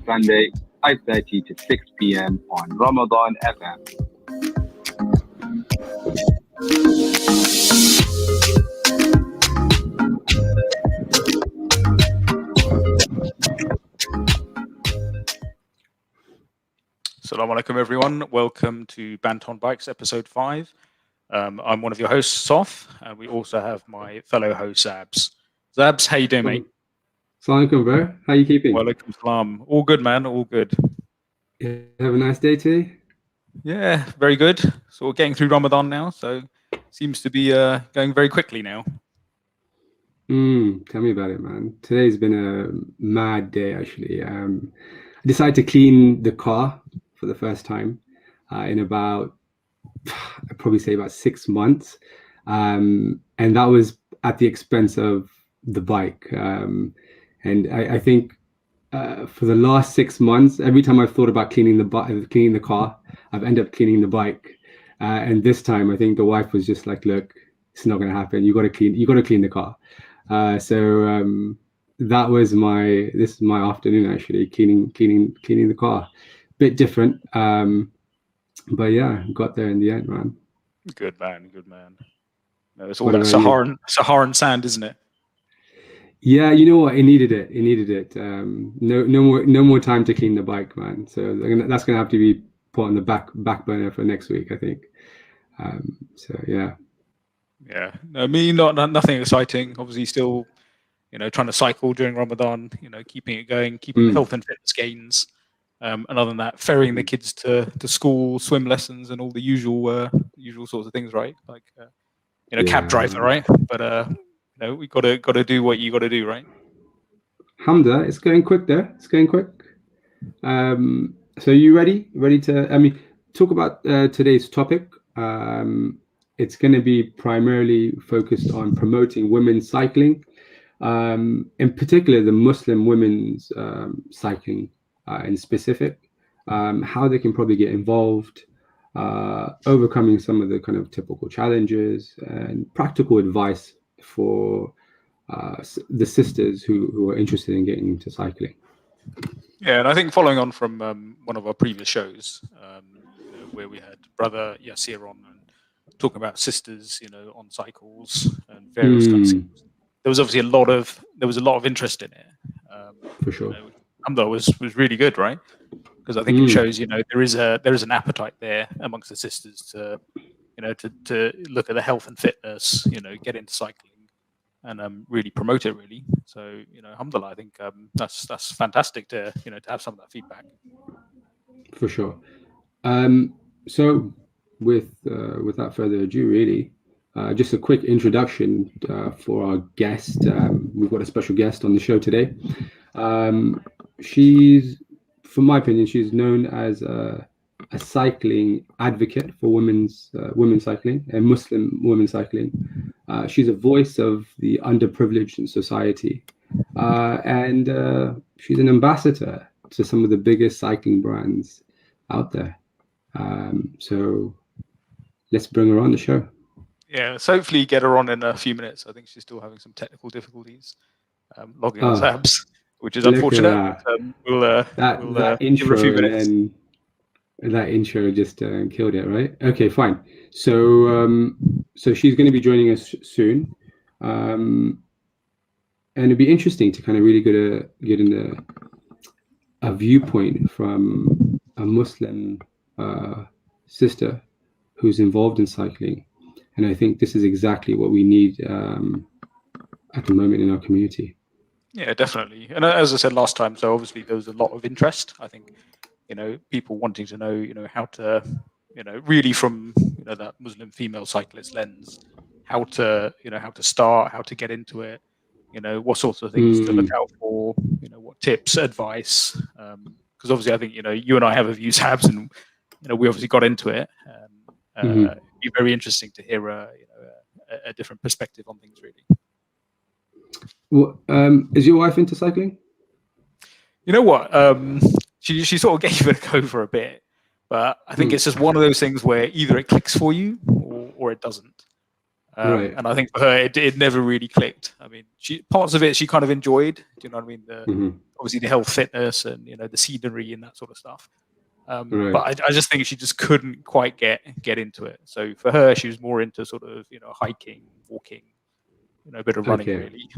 Sunday, 5:30 to 6 p.m. on Ramadan FM. Assalamu alaikum, everyone. Welcome to Banter on Bikes, episode 5. I'm one of your hosts, Sof, and we also have my fellow host, Zabs. Zabs, how you doing, mate? Assalamu alaikum, bro. How you keeping? Walaikum salam. All good, man. All good. Yeah, have a nice day today. Yeah, very good. So we're getting through Ramadan now, so seems to be going very quickly now. Tell me about it, man. Today's been a mad day, actually. I decided to clean the car for the first time in about, I'd probably say about 6 months. And that was at the expense of the bike. And I think for the last 6 months, every time I've thought about cleaning the car, I've ended up cleaning the bike. And this time, I think the wife was just like, "Look, it's not going to happen. You got to clean the car." So that was this is my afternoon, actually, cleaning the car. Bit different, but yeah, got there in the end, man. Good man. No, it's all that Saharan sand, isn't it? Yeah, you know what? It needed it. No more time to clean the bike, man. So that's gonna have to be put on the back burner for next week, I think. So yeah. Yeah, no, me nothing exciting. Obviously, still, trying to cycle during Ramadan. Keeping it going, keeping the health and fitness gains. And other than that, ferrying the kids to school, swim lessons, and all the usual sorts of things, right? Like, cab driver, right? But we gotta do what you gotta do, right? Hamza, it's going quick there. It's going quick. So you ready? Ready to? Talk about today's topic. It's going to be primarily focused on promoting women's cycling, in particular the Muslim women's cycling in specific, how they can probably get involved, overcoming some of the kind of typical challenges, and practical advice for the sisters who are interested in getting into cycling. Yeah, and I think following on from one of our previous shows, where we had brother Yasir on and talking about sisters, on cycles and various kinds of cycles. There was obviously a lot of interest in it. For sure. Hamza was really good, right? Because I think it shows, there is an appetite there amongst the sisters to look at the health and fitness, get into cycling and really promote it, really. So, alhamdulillah, I think that's fantastic to have some of that feedback. For sure. So without further ado, really, just a quick introduction for our guest. We've got a special guest on the show today. She's, from my opinion, she's known as a cycling advocate for women's cycling and Muslim women's cycling. She's a voice of the underprivileged in society, and she's an ambassador to some of the biggest cycling brands out there. So let's bring her on the show. Yeah, so hopefully get her on in a few minutes. I think she's still having some technical difficulties logging on Zabs, which is unfortunate. That intro that intro just killed it, right? Okay, fine. So she's going to be joining us soon, and it'd be interesting to kind of really get in a viewpoint from a Muslim sister who's involved in cycling. And I think this is exactly what we need at the moment in our community. Yeah, definitely. And as I said last time, so obviously there was a lot of interest. I think, people wanting to know, how to, really from, that Muslim female cyclist lens, how to start, how to get into it, what sorts of things to look out for, what tips, advice. Because obviously I think, you and I have a view, Sabs, and, we obviously got into it. It'd be very interesting to hear a different perspective on things, really. Well, is your wife into cycling? You know what? She sort of gave it a go for a bit, but I think it's just one of those things where either it clicks for you or it doesn't. Right. And I think for her, it never really clicked. I mean, parts of it she kind of enjoyed. Do you know what I mean? obviously the health, fitness, and the scenery and that sort of stuff. Right. But I just think she just couldn't quite get into it. So for her, she was more into sort of hiking, walking, a bit of running, Okay. really,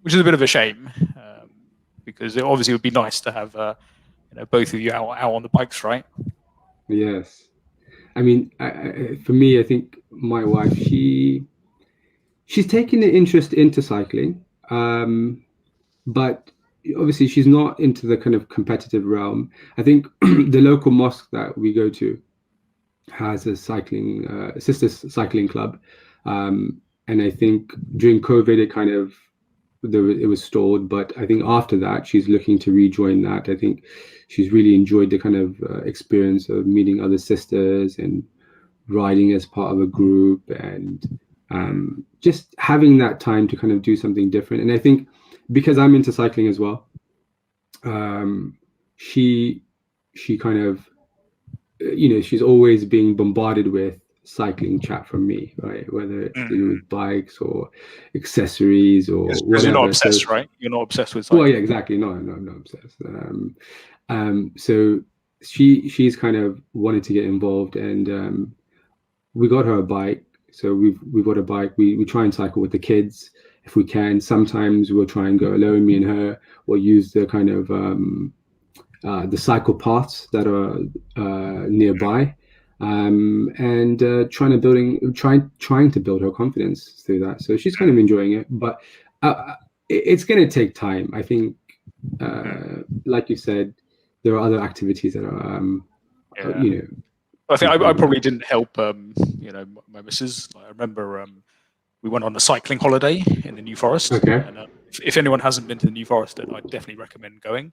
which is a bit of a shame, because it obviously would be nice to have both of you out on the bikes, right? Yes. I mean, for me, I think my wife, she's taken an interest into cycling, but obviously she's not into the kind of competitive realm. I think the local mosque that we go to has a cycling sisters cycling club, and I think during COVID it was stalled, but I think after that she's looking to rejoin that. I think she's really enjoyed the kind of experience of meeting other sisters and riding as part of a group, and just having that time to kind of do something different. And I think because I'm into cycling as well, she kind of she's always being bombarded with cycling chat from me, right? Whether it's to do with bikes or accessories or Because whatever. you're not obsessed, right? You're not obsessed with cycling. Well, yeah, exactly. No, I'm not obsessed. So she's kind of wanted to get involved, and we got her a bike. So we've got a bike. We try and cycle with the kids if we can. Sometimes we'll try and go alone, me and her, or use the kind of the cycle paths that are nearby, and trying to build her confidence through that. So she's kind of enjoying it, but it's going to take time. I think, like you said, there are other activities that are, I think I probably didn't help, my missus. I remember we went on a cycling holiday in the New Forest. Okay. And if anyone hasn't been to the New Forest, then I definitely recommend going.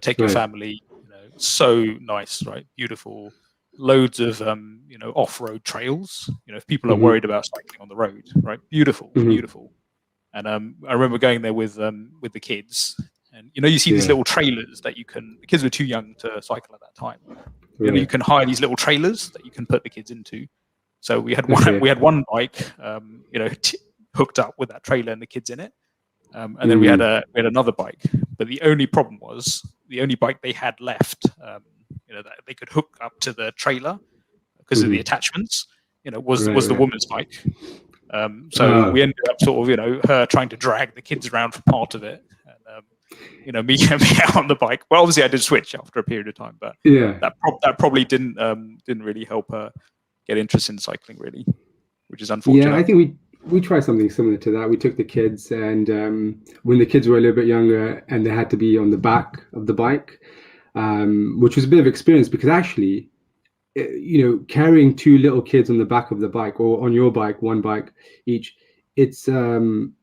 Take your family. So nice, right? Beautiful, loads of off-road trails. If people are worried about cycling on the road, right? Beautiful, beautiful. And I remember going there with the kids, and you see these little trailers that you can. The kids were too young to cycle at that time. You can hire these little trailers that you can put the kids into. So we had one bike, hooked up with that trailer and the kids in it. And then we had another bike, but the only problem was the only bike they had left, that they could hook up to the trailer because of the attachments, was the woman's bike. So we ended up sort of, her trying to drag the kids around for part of it, and me out on the bike. Well, obviously I did switch after a period of time, but that probably didn't really help her get interested in cycling, really, which is unfortunate. Yeah, I think we tried something similar to that. We took the kids, and when the kids were a little bit younger and they had to be on the back of the bike, which was a bit of experience, because actually, carrying two little kids on the back of the bike or on your bike, one bike each, it's the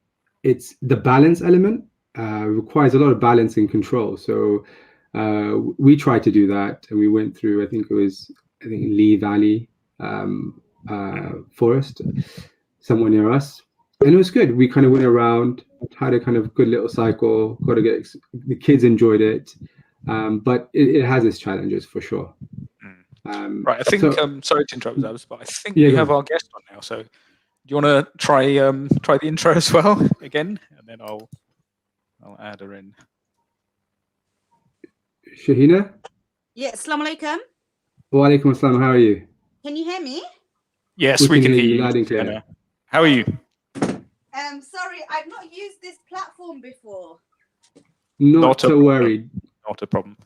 balance element requires a lot of balance and control. So we tried to do that, and we went through, I think Lee Valley forest, somewhere near us, and it was good. We kind of went around, had a kind of good little cycle, the kids enjoyed it, but it has its challenges for sure. Right, I think sorry to interrupt, but I think we have our guest on now, so do you want to try the intro as well again, and then I'll add her in. Shahina? Yeah, assalamu alaikum. Wa alaikum assalam, how are you? Can you hear me? Yes, we can hear you loud and clear. How are you? Sorry, I've not used this platform before. Not to worry. Not a problem.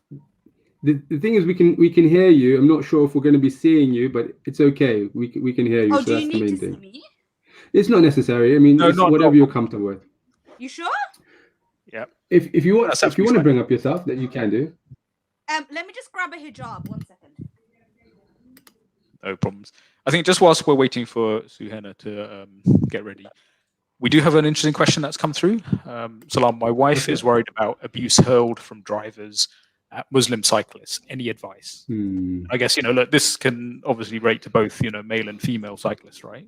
The thing is, we can hear you. I'm not sure if we're going to be seeing you, but it's okay. We can hear you. Oh, so do that's you the need main to thing. see me? It's not necessary. I mean, whatever you're comfortable with. You sure? Yeah. If you want to bring up yourself, that you can do. Let me just grab a hijab. 1 second. No problems. I think just whilst we're waiting for Suhena to get ready, we do have an interesting question that's come through. Salam, my wife is worried about abuse hurled from drivers at Muslim cyclists. Any advice? I guess, look, this can obviously relate to both, male and female cyclists, right?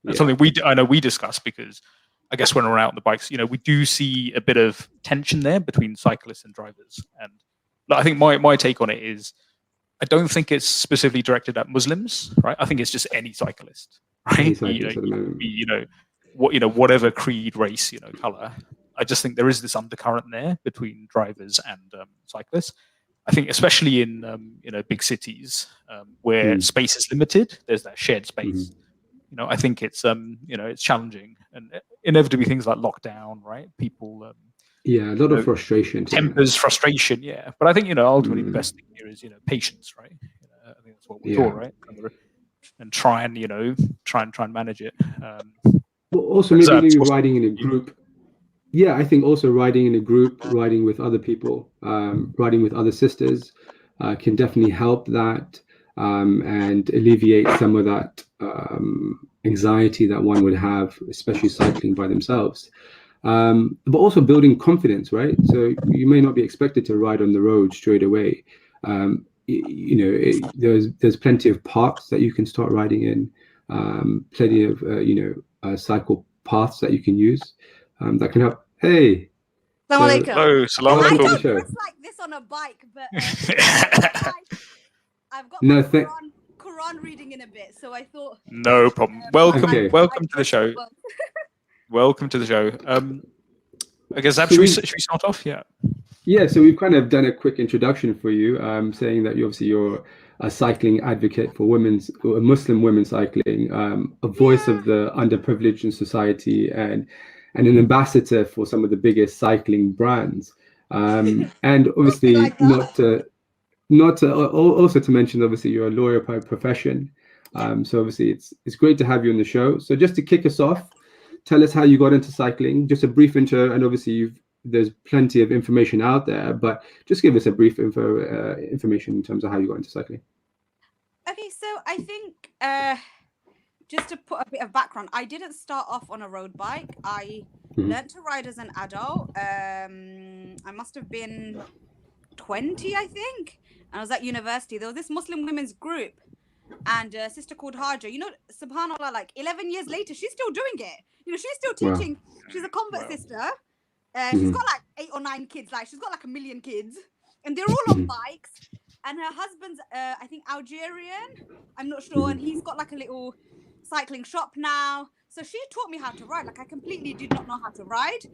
That's something I know we discuss, because I guess when we're out on the bikes, we do see a bit of tension there between cyclists and drivers. And I think my take on it is, I don't think it's specifically directed at Muslims, right? I think it's just any cyclist, right? Any cyclist at the moment. Whatever creed, race, color. I just think there is this undercurrent there between drivers and cyclists. I think especially in big cities where space is limited, there's that shared space. I think it's it's challenging, and inevitably things like lockdown, right? People Yeah, a lot of frustration. Tempers, frustration, yeah. But I think ultimately the best thing here is patience, right? I think that's what we're taught, right? And try and manage it. Well, also maybe riding in a group. Yeah, I think also riding in a group, riding with other people, riding with other sisters, can definitely help that and alleviate some of that anxiety that one would have, especially cycling by themselves. But also building confidence, right? So you may not be expected to ride on the road straight away. There's plenty of parks that you can start riding in, plenty of cycle paths that you can use that can help. Hey. Hello, salam I alaikum. don't dress like this on a bike, but I've got my Quran reading in a bit, so I thought. No problem. Welcome to the show. Welcome to the show. I guess should we start off? Yeah. Yeah, so we've kind of done a quick introduction for you, saying that you're a cycling advocate for Muslim women cycling, a voice of the underprivileged in society, and an ambassador for some of the biggest cycling brands. And obviously, also to mention, obviously, you're a lawyer by profession. So obviously, it's great to have you on the show. So just to kick us off, tell us how you got into cycling. Just a brief intro, and obviously there's plenty of information out there, but just give us a brief information in terms of how you got into cycling. Okay, so I think just to put a bit of background, I didn't start off on a road bike. I learned to ride as an adult. I must have been 20, I think. And I was at university. There was this Muslim women's group and a sister called Haja. Subhanallah, like 11 years later, she's still doing it. She's still teaching. Wow. She's a convert sister. She's got like 8 or 9 kids. Like she's got like 1 million kids. And they're all on bikes. And her husband's, I think, Algerian. I'm not sure. And he's got like a little cycling shop now. So she taught me how to ride. Like I completely did not know how to ride.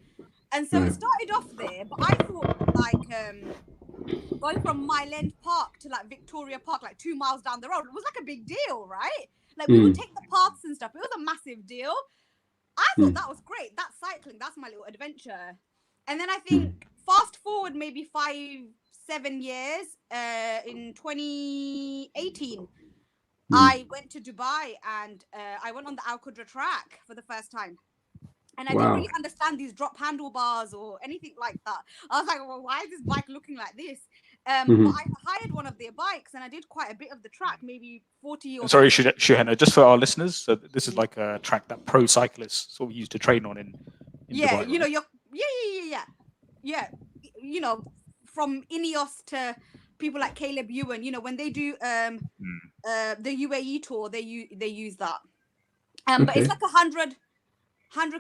And so it started off there. But I thought like going from Mile End Park to like Victoria Park, like 2 miles down the road, it was like a big deal, right? Like we would take the paths and stuff. It was a massive deal. I thought that was great. That's cycling. That's my little adventure. And then I think fast forward maybe 5-7 years, in 2018, I went to Dubai and I went on the Al Qudra track for the first time. And I didn't really understand these drop handlebars or anything like that. I was like, well, why is this bike looking like this? But I hired one of their bikes and I did quite a bit of the track, maybe 40 or... Sorry, Shuhana, just for our listeners, so this is like a track that pro cyclists sort of used to train on in yeah, Dubai, right? Yeah. From Ineos to people like Caleb Ewan, when they do the UAE tour, they use that. But it's like 100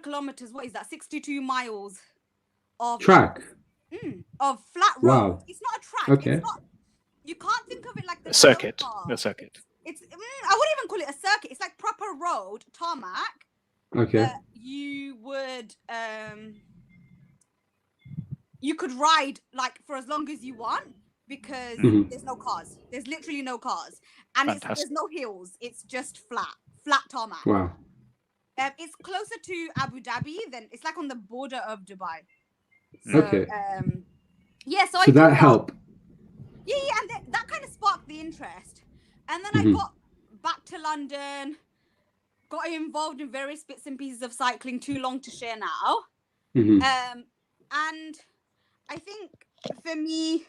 kilometers. What is that? 62 miles of track of flat road. Wow. It's not a track. Okay. It's not, you can't think of it like the circuit. The circuit. It's I wouldn't even call it a circuit. It's like proper road, tarmac. Okay. You would you could ride like for as long as you want because there's no cars. There's literally no cars, and there's no hills. It's just flat tarmac. Wow. It's closer to Abu Dhabi than it's like on the border of Dubai. So, okay. So that helped. Yeah, and that kind of sparked the interest. And then I got back to London, got involved in various bits and pieces of cycling, too long to share now. And I think for me,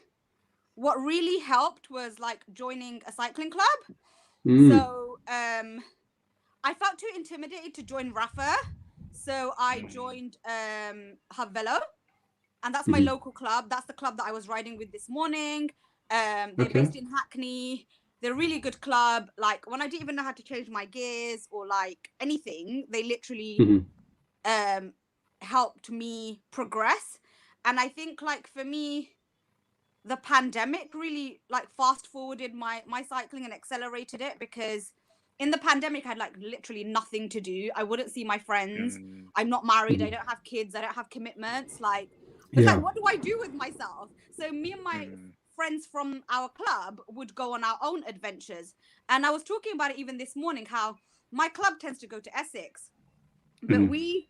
what really helped was like joining a cycling club. So I felt too intimidated to join Rafa. So I joined Hub Velo. And that's my local club. That's the club that I was riding with this morning. They're based in Hackney. They're a really good club. Like when I didn't even know how to change my gears or like anything, they literally helped me progress. And I think like for me, the pandemic really like fast forwarded my cycling and accelerated it because in the pandemic, I had like literally nothing to do. I wouldn't see my friends. Mm. I'm not married. I Mhm. don't have kids. I don't have commitments. Like, it's Yeah. like, what do I do with myself? So me and my friends from our club would go on our own adventures. And I was talking about it even this morning, how my club tends to go to Essex, but Mhm.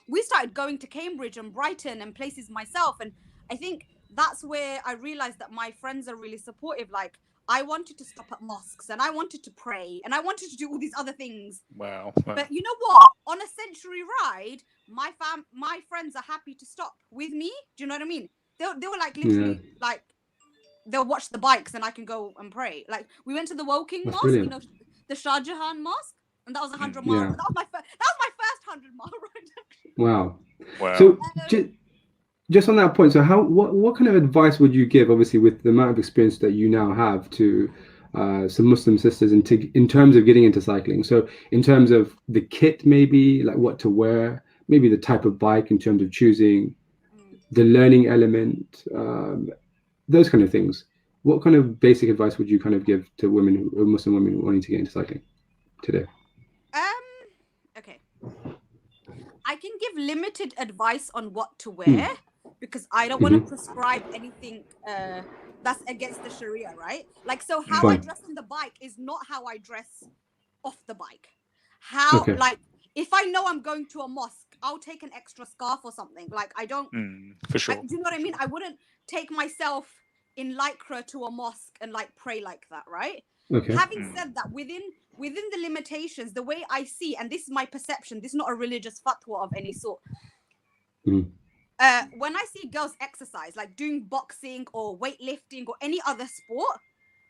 we started going to Cambridge and Brighton and places myself. And I think that's where I realized that my friends are really supportive. Like, I wanted to stop at mosques and I wanted to pray and I wanted to do all these other things. Wow. But you know what? On a century ride, my friends are happy to stop with me. Do you know what I mean? They were like literally like, they'll watch the bikes and I can go and pray. Like, we went to the Woking That's Mosque, you brilliant. know, the Shah Jahan Mosque, and that was 100 Yeah. miles. That was my first 100-mile ride. Wow. Wow. So just on that point, so what kind of advice would you give, obviously with the amount of experience that you now have, to some Muslim sisters in terms of getting into cycling? So in terms of the kit, maybe like what to wear, maybe the type of bike in terms of choosing, the learning element, those kind of things. What kind of basic advice would you kind of give to women, Muslim women wanting to get into cycling today? Okay. I can give limited advice on what to wear because I don't want to prescribe anything that's against the Sharia, right? Like, so how I Fine. dress on the bike is not how I dress off the bike. How, Okay. like, if I know I'm going to a mosque, I'll take an extra scarf or something. Like, I don't, For sure. do you know what I mean? I wouldn't take myself in lycra to a mosque and like pray like that, right? Okay. Having said that, within the limitations, the way I see, and this is my perception, this is not a religious fatwa of any sort. When I see girls exercise, like doing boxing or weightlifting or any other sport,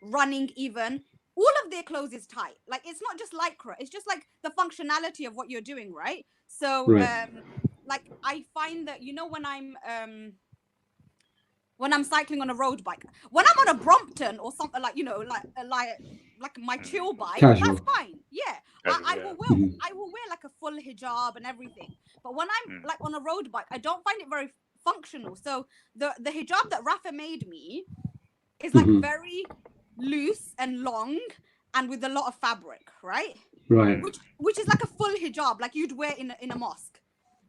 running even, all of their clothes is tight. Like, it's not just lycra, it's just like the functionality of what you're doing, right? So Right. like, I find that, you know, when I'm cycling on a road bike, when I'm on a Brompton or something, like, you know, like my chill bike, Casual. that's fine. Yeah, I will wear like a full hijab and everything. But when I'm like on a road bike, I don't find it very functional. So the hijab that Rafa made me is like very loose and long and with a lot of fabric, right? Right. Which is like a full hijab, like you'd wear in a mosque.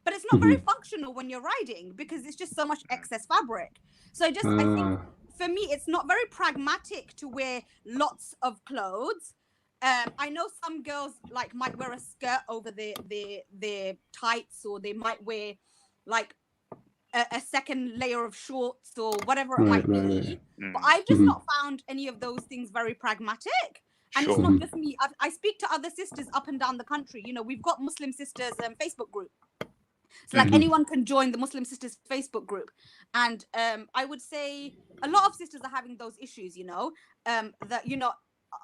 But it's not very functional when you're riding because it's just so much excess fabric. So I think for me, it's not very pragmatic to wear lots of clothes. I know some girls like might wear a skirt over their tights, or they might wear like a second layer of shorts or whatever it might be. But I've just not found any of those things very pragmatic. And it's not just me. I speak to other sisters up and down the country. You know, we've got Muslim Sisters Facebook group. So like anyone can join the Muslim Sisters Facebook group. And I would say a lot of sisters are having those issues, you know, that, you know,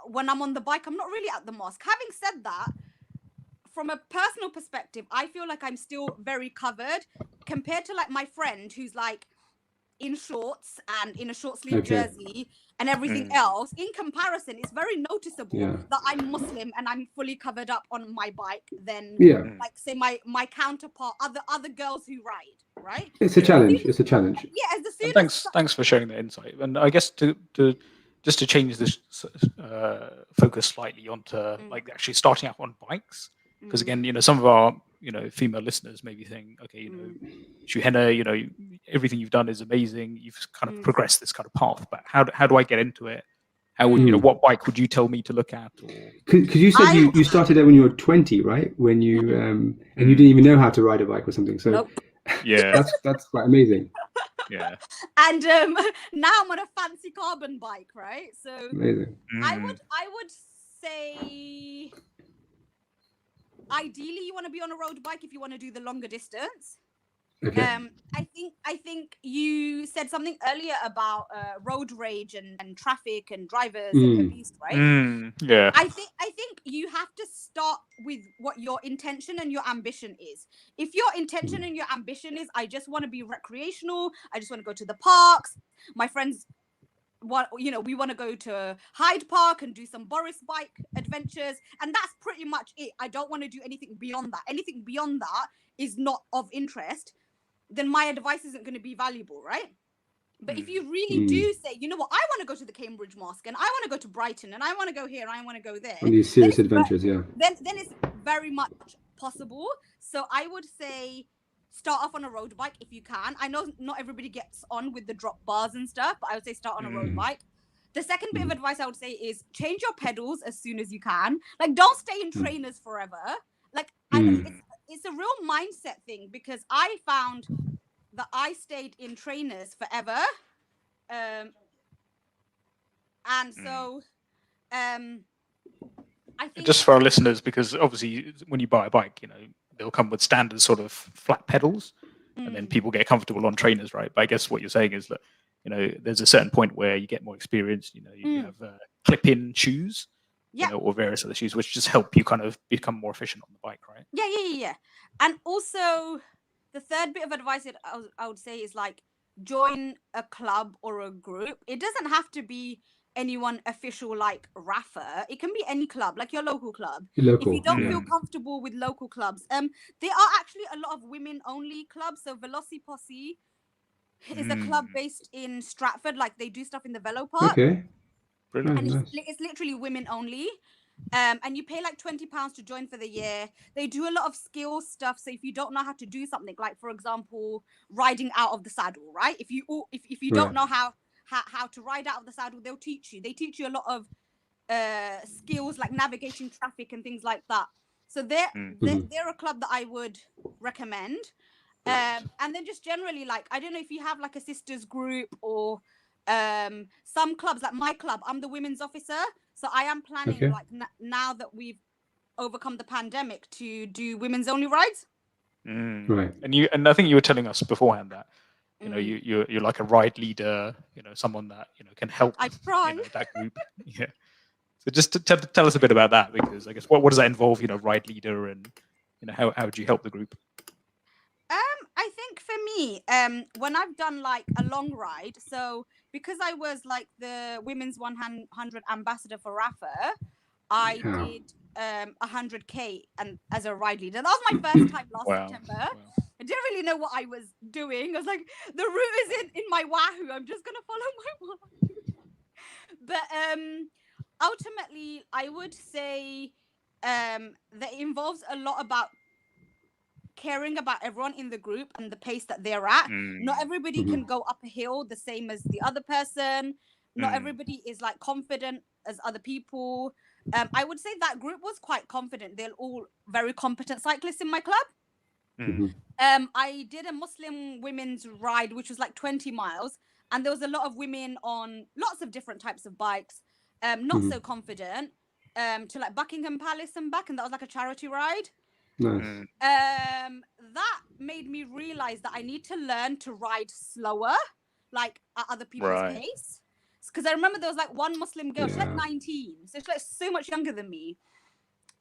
when I'm on the bike, I'm not really at the mosque. Having said that, from a personal perspective, I feel like I'm still very covered compared to like my friend who's like in shorts and in a short sleeve jersey and everything else. In comparison, it's very noticeable that I'm Muslim and I'm fully covered up on my bike than like say my counterpart, other girls who ride, right? It's a challenge. It's a challenge. Yeah, as the soon And as thanks for sharing that insight. And I guess to just to change this focus slightly onto like actually starting out on bikes, because again, you know, some of our, you know, female listeners maybe think, okay, you know, Shuhena, you know, everything you've done is amazing. You've kind of progressed this kind of path, but how do I get into it? How would you know, what bike would you tell me to look at? Or because you said you started there when you were 20, right? When you and you didn't even know how to ride a bike or something. So yeah, that's quite amazing. Yeah. And now I'm on a fancy carbon bike, right? So Amazing. I would say ideally you want to be on a road bike if you want to do the longer distance. Okay. I think you said something earlier about road rage and traffic and drivers and abuse, right? Yeah. I think you have to start with what your intention and your ambition is. If your intention and your ambition is, I just want to be recreational, I just want to go to the parks, my friends we want to go to Hyde Park and do some Boris bike adventures, and that's pretty much it. I don't want to do anything beyond that. Anything beyond that is not of interest. Then my advice isn't going to be valuable, right? But if you really do say, you know what, I want to go to the Cambridge Mosque, and I want to go to Brighton, and I want to go here, and I want to go there. On these serious adventures, yeah. Then it's very much possible. So I would say start off on a road bike if you can. I know not everybody gets on with the drop bars and stuff, but I would say start on a road bike. The second bit of advice I would say is change your pedals as soon as you can. Like, don't stay in trainers forever. Like, it's a real mindset thing, because I found that I stayed in trainers forever. And so I think, just for our listeners, because obviously when you buy a bike, they'll come with standard sort of flat pedals, and then people get comfortable on trainers, right? But I guess what you're saying is that there's a certain point where you get more experience. You have clip-in shoes, or various other shoes, which just help you kind of become more efficient on the bike, right? Yeah. And also, the third bit of advice that I would say is, like, join a club or a group. It doesn't have to be anyone official like Rafa. It can be any club, like your local club. If you don't feel comfortable with local clubs, there are actually a lot of women-only clubs. So Veloci Posse is a club based in Stratford. Like, they do stuff in the Velo Park. Okay. Brilliant. And it's literally women only. And you pay like £20 to join for the year. They do a lot of skill stuff. So if you don't know how to do something, like, for example, riding out of the saddle, right? If you don't know how to ride out of the saddle, they'll teach you. They teach you a lot of skills like navigating traffic and things like that. So they're a club that I would recommend. And then just generally, like, I don't know if you have like a sisters group or some clubs, like my club, I'm the women's officer. So I am planning like now that we've overcome the pandemic to do women's only rides. Right. And I think you were telling us beforehand that you're like a ride leader, someone that can help that group. Yeah. So just to tell us a bit about that, because I guess what does that involve? Ride leader, and how would you help the group? I think for me, when I've done like a long ride, so because I was like the women's 100 ambassador for Rafa, I did 100k and as a ride leader. That was my first time last September. Wow. I didn't really know what I was doing. I was like, the route is in my Wahoo. I'm just gonna follow my Wahoo. But ultimately, I would say that it involves a lot about caring about everyone in the group and the pace that they're at. Not everybody can go up a hill the same as the other person. Not everybody is like confident as other people. I would say that group was quite confident. They're all very competent cyclists in my club. I did a Muslim women's ride, which was like 20 miles. And there was a lot of women on lots of different types of bikes, not so confident, to like Buckingham Palace and back. And that was like a charity ride. Nice. That made me realize that I need to learn to ride slower, like at other people's pace. Because I remember there was like one Muslim girl, she's like 19, so she's like so much younger than me.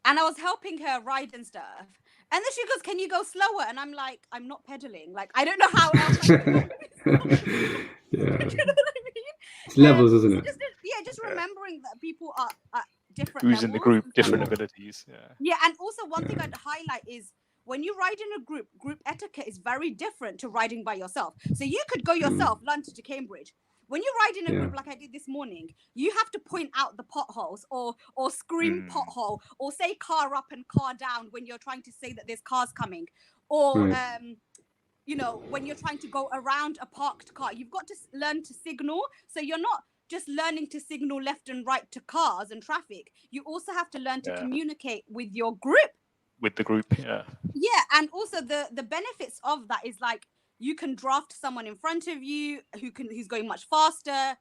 And I was helping her ride and stuff. And then she goes, "Can you go slower?" And I'm like, "I'm not pedaling. Like, I don't know how else I can go." You know what I mean? It's levels, isn't it? Just remembering that people are at different Who's levels. in the group, different abilities. Yeah, and also one thing I'd highlight is when you ride in a group etiquette is very different to riding by yourself. So you could go yourself, London to Cambridge. When you ride in a group like I did this morning, you have to point out the potholes or scream pothole or say car up and car down when you're trying to say that there's cars coming. Or, when you're trying to go around a parked car, you've got to learn to signal. So you're not just learning to signal left and right to cars and traffic. You also have to learn to communicate with your group. With the group, Yeah, and also the benefits of that is like, you can draft someone in front of you who's going much faster,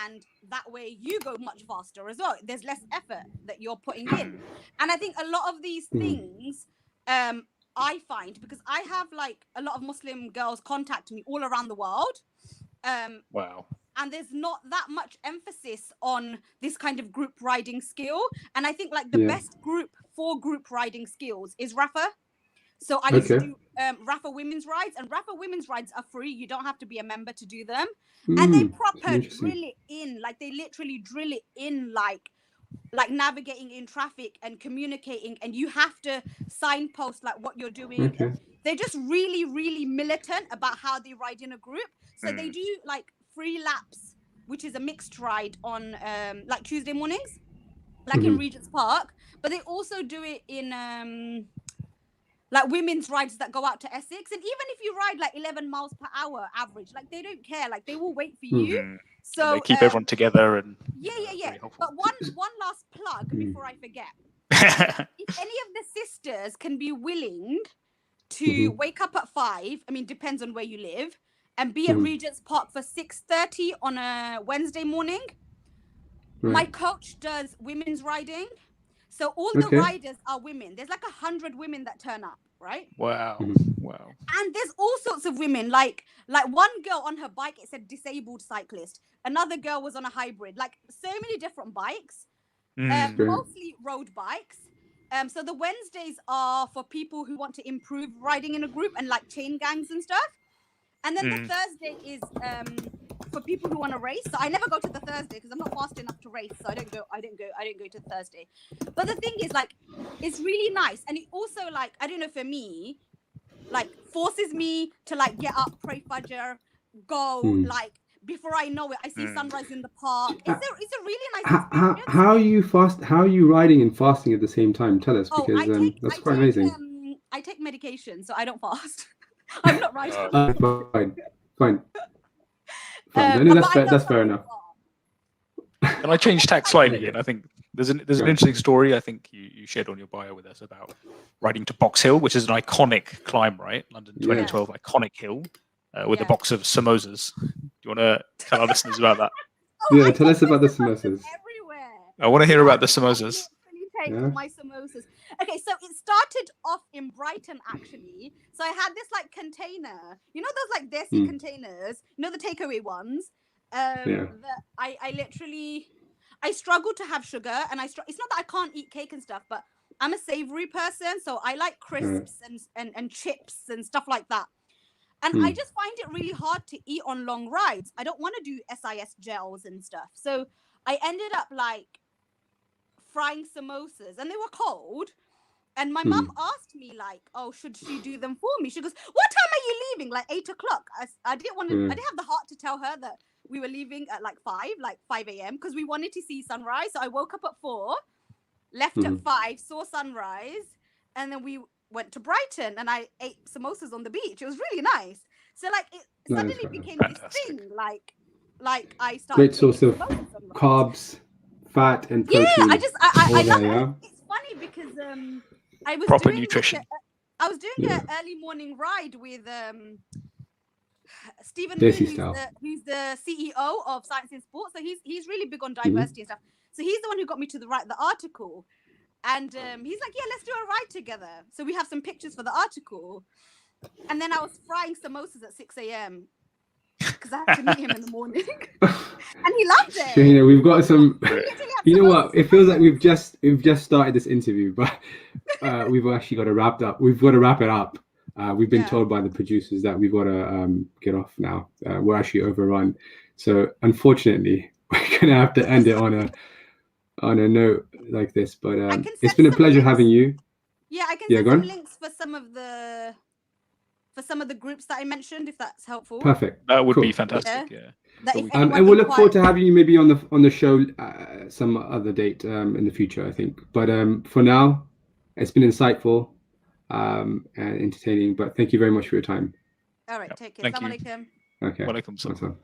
and that way you go much faster as well. There's less effort that you're putting in. And I think a lot of these things I find, because I have like a lot of Muslim girls contact me all around the world. Wow. And there's not that much emphasis on this kind of group riding skill. And I think like the best group for group riding skills is Rafa. So I used to do Rafa women's rides, and Rafa women's rides are free. You don't have to be a member to do them. And they proper drill it in, like they literally drill it in, like navigating in traffic and communicating, and you have to signpost like what you're doing. They're just really, really militant about how they ride in a group. So they do like free laps, which is a mixed ride on like Tuesday mornings, like in Regent's Park. But they also do it in like women's rides that go out to Essex. And even if you ride like 11 miles per hour average, like they don't care, like they will wait for you. So and they keep everyone together and yeah. very helpful. But one last plug before I forget. If any of the sisters can be willing to wake up at 5, I mean, depends on where you live, and be at Regent's Park for 6:30 on a Wednesday morning. My coach does women's riding, so all the riders are women. There's like 100 women that turn up, right? Wow. And there's all sorts of women. Like one girl on her bike, it said disabled cyclist. Another girl was on a hybrid. Like so many different bikes, mostly road bikes. So the Wednesdays are for people who want to improve riding in a group and like chain gangs and stuff. And then the Thursday is for people who want to race. So I never go to the Thursday because I'm not fast enough to race. So I don't go to the Thursday. But the thing is, like, it's really nice. And it also, like, I don't know, for me, like, forces me to like get up, pray Fajr, go, like, before I know it, I see sunrise in the park. It's a really nice experience. How are you riding and fasting at the same time? Tell us, because that's quite amazing. I take medication, so I don't fast. I'm not riding. Fine. No, that's fair enough. Can I change tack slightly? And I think there's an interesting story I think you shared on your bio with us about riding to Box Hill, which is an iconic climb, right? London 2012 iconic hill with a box of samosas. Do you want to tell our listeners about that? Yeah, tell us about the samosas. Everywhere. I want to hear about the samosas. Take my samosas. Okay, so it started off in Brighton actually. So I had this like container, you know those like desi containers, you know the takeaway ones. That I literally struggle to have sugar, and it's not that I can't eat cake and stuff, but I'm a savory person, so I like crisps and chips and stuff like that. And I just find it really hard to eat on long rides. I don't want to do SIS gels and stuff. So I ended up like frying samosas, and they were cold. And my mum asked me like, "Oh, should she do them for me?" She goes, "What time are you leaving?" Like 8 o'clock. I didn't want to. I didn't have the heart to tell her that we were leaving at like 5 a.m. because we wanted to see sunrise. So I woke up at 4, left at 5, saw sunrise, and then we went to Brighton and I ate samosas on the beach. It was really nice. So like it suddenly became this thing. Like I started. Great source of carbs, fat, and protein. Yeah, I love it. It's funny because I was proper doing nutrition. I was doing an early morning ride with Stephen, who's the CEO of Science in Sport. So he's really big on diversity and stuff. So he's the one who got me to write the article. And he's like, "Yeah, let's do a ride together." So we have some pictures for the article. And then I was frying samosas at 6 a.m. because I had to meet him in the morning. And he loved it. You know, we've got some. You know what? It feels like we've just started this interview, but we've actually got to wrap up. We've got to wrap it up. We've been told by the producers that we've got to get off now. We're actually overrun, so unfortunately, we're gonna have to end it on a note like this. But it's been a pleasure having you. Yeah, I can send some links for some of the groups that I mentioned, if that's helpful. Perfect. That would be fantastic. Yeah. And we'll look forward to having you maybe on the show some other date in the future, I think. But for now, it's been insightful and entertaining. But thank you very much for your time. All right, take care. Assalamu alaikum. Okay. Walaikum salam.